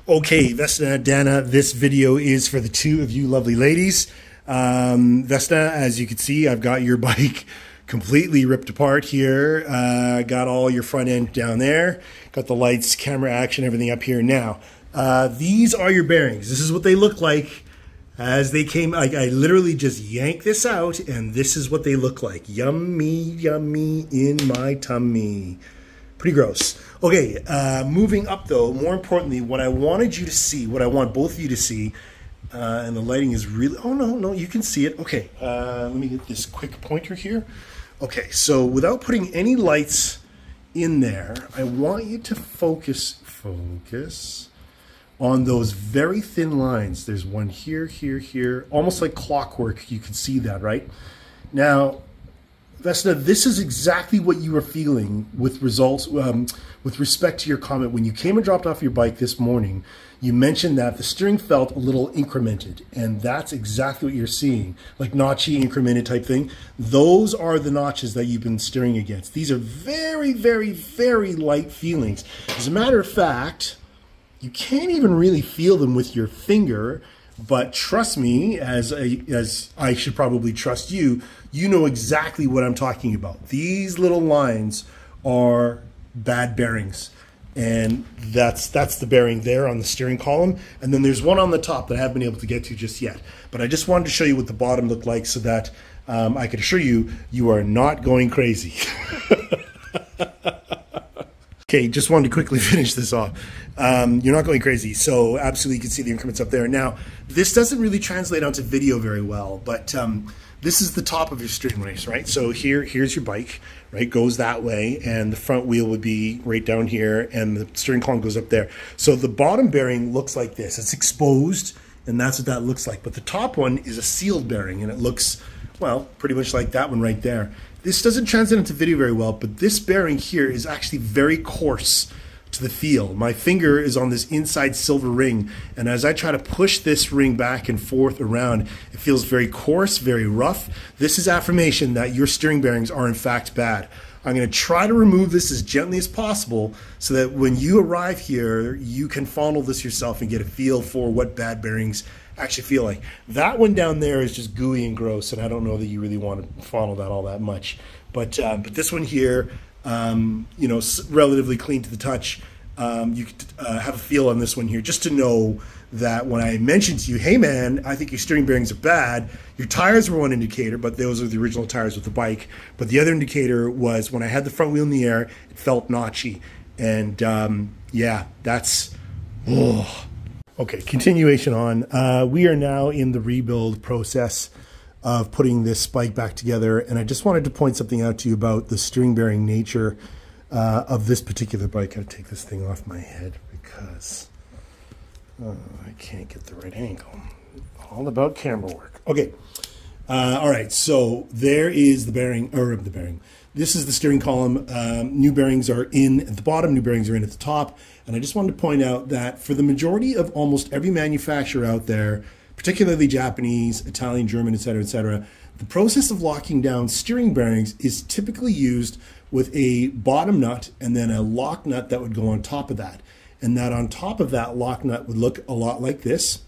Okay, Vesna, Dana, this video is for the two of you lovely ladies. Vesna, as you can see, I've got your bike completely ripped apart here. Got all your front end down there. Got the lights, camera action, everything up here. Now, these are your bearings. This is what they look like as they came. I literally just yanked this out, and this is what they look like. Yummy, yummy in my tummy. Pretty gross. Okay, moving up though, more importantly, what I wanted you to see, what I want both of you to see, and the lighting is really, oh no, you can see it. Okay, let me get this quick pointer here. Okay, so without putting any lights in there, I want you to focus on those very thin lines. There's one here, here, almost like clockwork. You can see that, right? Now, Vesna, this is exactly what you were feeling with results, with respect to your comment. When you came and dropped off your bike this morning, you mentioned that the steering felt a little incremented, and that's exactly what you're seeing, like notchy, incremented type thing. Those are the notches that you've been steering against. These are very, very, very light feelings. As a matter of fact, you can't even really feel them with your finger. But trust me, as I should probably trust you, you know exactly what I'm talking about. These little lines are bad bearings. And that's the bearing there on the steering column. And then there's one on the top that I haven't been able to get to just yet. But I just wanted to show you what the bottom looked like so that I could assure you, you are not going crazy. Okay, just wanted to quickly finish this off. You're not going crazy, so absolutely you can see the increments up there. Now, this doesn't really translate onto video very well, but this is the top of your steering race, right? So here's your bike, right? Goes that way, and the front wheel would be right down here, and the steering column goes up there. So the bottom bearing looks like this. It's exposed, and that's what that looks like. But the top one is a sealed bearing, and it looks, well, pretty much like that one right there. This doesn't translate into video very well, but this bearing here is actually very coarse to the feel. My finger is on this inside silver ring, and as I try to push this ring back and forth around, it feels very coarse, very rough. This is affirmation that your steering bearings are in fact bad. I'm going to try to remove this as gently as possible so that when you arrive here, you can fondle this yourself and get a feel for what bad bearings actually feel like. That one down there is just gooey and gross, and I don't know that you really want to fondle that all that much. But this one here, you know, relatively clean to the touch. You could have a feel on this one here, just to know that when I mentioned to you, hey man, I think your steering bearings are bad. Your tires were one indicator, but those are the original tires with the bike. But the other indicator was when I had the front wheel in the air, it felt notchy. And yeah, that's, oh. Okay, continuation on. We are now in the rebuild process of putting this bike back together, and I just wanted to point something out to you about the steering bearing nature of this particular bike. I'll take this thing off my head because I can't get the right angle. All about camera work. Okay, all right, so there is the bearing, or the bearing. This is the steering column. New bearings are in at the bottom, new bearings are in at the top. And I just wanted to point out that for the majority of almost every manufacturer out there, particularly Japanese, Italian, German, etc., the process of locking down steering bearings is typically used with a bottom nut and then a lock nut that would go on top of that. And that on top of that lock nut would look a lot like this,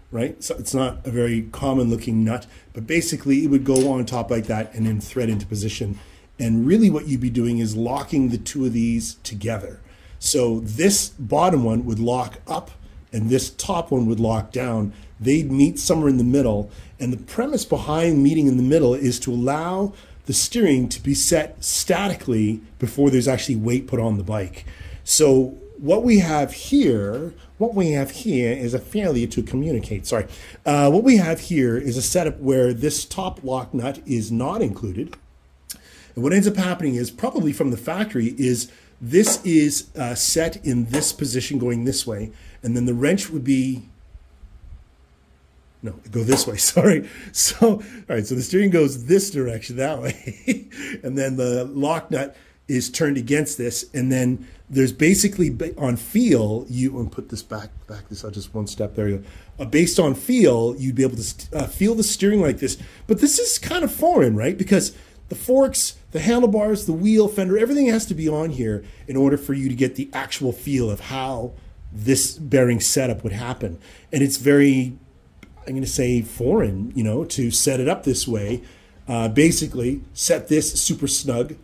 right? So it's not a very common looking nut, but basically it would go on top like that and then thread into position. And really what you'd be doing is locking the two of these together. So this bottom one would lock up and this top one would lock down. They'd meet somewhere in the middle. And the premise behind meeting in the middle is to allow the steering to be set statically before there's actually weight put on the bike. So what we have here is a failure to communicate. Sorry. What we have here is a setup where this top lock nut is not included. And what ends up happening is, probably from the factory, is this is set in this position going this way, and then the wrench would be, no, go this way, sorry. So, all right, so the steering goes this direction, that way, and then the lock nut is turned against this, and then there's basically, on feel, you, and put this back this out just one step, there you go. Based on feel, you'd be able to feel the steering like this, but this is kind of foreign, right? Because the forks, the handlebars, the wheel, fender, everything has to be on here in order for you to get the actual feel of how this bearing setup would happen. And it's very, I'm going to say, foreign, you know, to set it up this way. Basically, set this super snug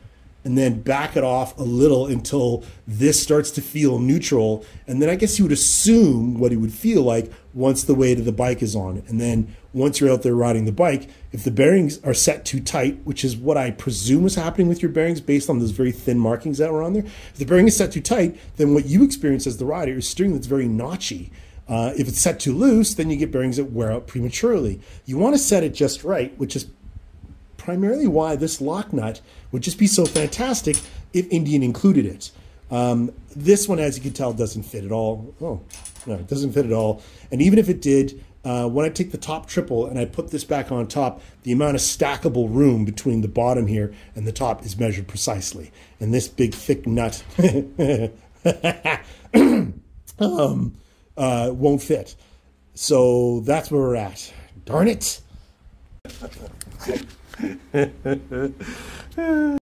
and then back it off a little until this starts to feel neutral. And then I guess you would assume what it would feel like once the weight of the bike is on. And then once you're out there riding the bike, if the bearings are set too tight, which is what I presume is happening with your bearings based on those very thin markings that were on there. If the bearing is set too tight, then what you experience as the rider is steering that's very notchy. If it's set too loose, then you get bearings that wear out prematurely. You want to set it just right, which is primarily why this lock nut would just be so fantastic if Indian included it. This one, as you can tell, doesn't fit at all. Oh, no, it doesn't fit at all. And even if it did, when I take the top triple and I put this back on top, the amount of stackable room between the bottom here and the top is measured precisely. And this big, thick nut won't fit. So that's where we're at. Darn it.